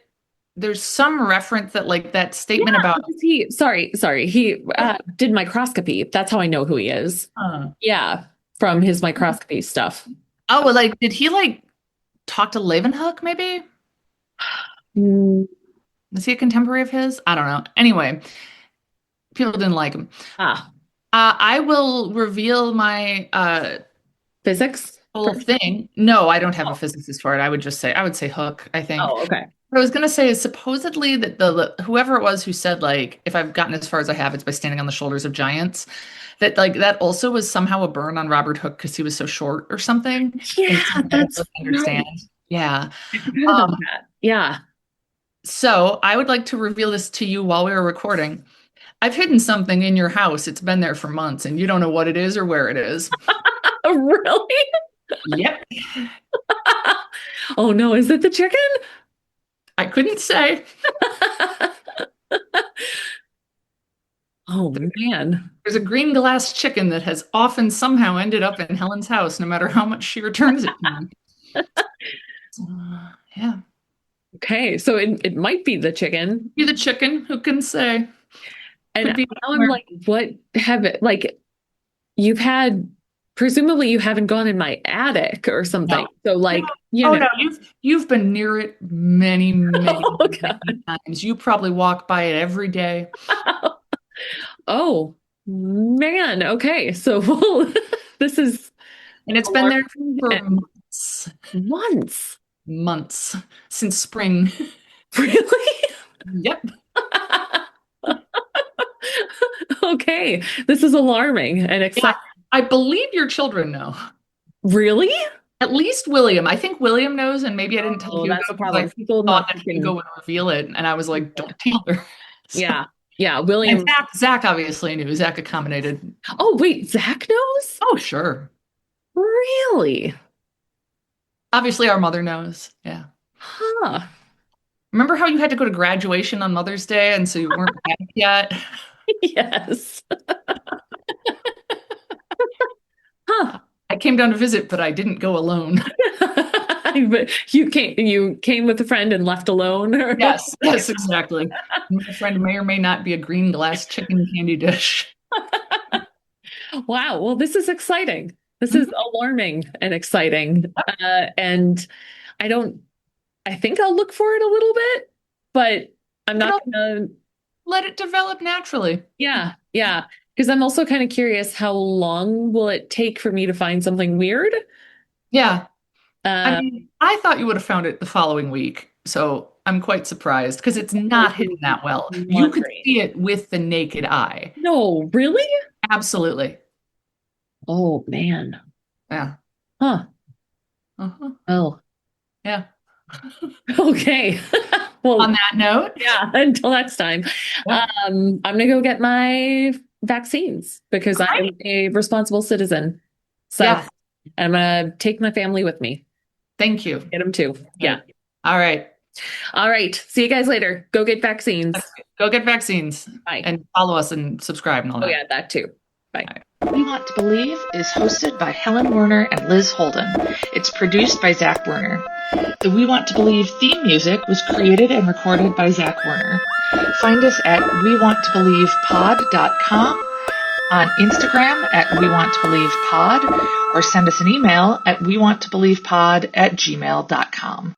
there's some reference that like that statement about Because sorry, he did microscopy. That's how I know who he is. uh, Yeah, from his microscopy stuff. oh, well, like did he like talk to Leeuwenhoek maybe? Mm, Is he a contemporary of his? I don't know. Anyway, people didn't like him. ah, I will reveal my physics? whole thing. No, I don't have a Oh, physicist for it. I would say Hook, I think. oh, okay. What I was gonna say is supposedly that the whoever it was who said like if I've gotten as far as I have, it's by standing on the shoulders of giants. That like that also was somehow a burn on Robert Hooke because he was so short or something. And Yeah, something I don't that's really understand. right. Yeah. I forgot about Um, that. Yeah. so I would like to reveal this to you while we were recording. I've hidden something in your house. It's been there for months and you don't know what it is or where it is. Really? Yep. Oh no, is it the chicken? I couldn't say. Oh man. There's a green glass chicken that has often somehow ended up in Helen's house, no matter how much she returns it to me. So, yeah. Okay, so it might be the chicken. Be the chicken, who can say? And Could be now I'm somewhere. like, what have it like you've had presumably you haven't gone in my attic or something. No. So No. like, Oh no, you've been near it many, many, oh God. many times. You probably walk by it every day. Oh man. Okay. So this is And it's been there alarming for at months. once. Months. Since spring. Really? Yep. Okay. This is alarming and Yeah. exciting. I believe your children know. Really? At least William. I think William knows, and maybe I didn't tell Oh, Hugo that's the because I problem. People thought not that Hugo freaking. would reveal it, and I was like, "Don't tell her." So, Yeah. Yeah. and William. Zach obviously knew. Zach accommodated. Oh, wait, Zach knows? Oh, sure. Really? Obviously, our mother knows. Yeah. Huh. Remember how you had to go to graduation on Mother's Day, and so you weren't back yet? Yes. Huh. I came down to visit, but I didn't go alone. But you came with a friend and left alone or Yes, yes, exactly. My friend may or may not be a green glass chicken candy dish. wow. Well, this is exciting. This is Mhm. alarming and exciting. And I don't I think I'll look for it a little bit, but I'm You not know, gonna let it develop naturally. yeah, yeah. Because I'm also kind of curious how long will it take for me to find something weird? Yeah. I Uh, mean, I thought you would have found it the following week, so I'm quite surprised because it's not hidden that well. You could laundry. see it with the naked eye. No, really? Absolutely. Oh man. Yeah. Huh. Uh-huh. Oh. Yeah. Okay. On Well, that note, yeah, until next time. yeah. I'm gonna go get my vaccines because I'm Great. a responsible citizen. So Yeah. I'm gonna take my family with me. Thank you. Get them too. Yeah. Good. All right. All right. See you guys later. Go get vaccines. Go get vaccines Bye. and follow us and subscribe and all Oh that. yeah, that too. Bye. We Want to Believe is hosted by Helen Werner and Liz Holden. It's produced by Zach Werner. The We Want to Believe theme music was created and recorded by Zach Werner. Find us at wewanttoBelievePod.com, on Instagram at wewanttoBelievePod, or send us an email at wewanttoBelievePod@gmail.com.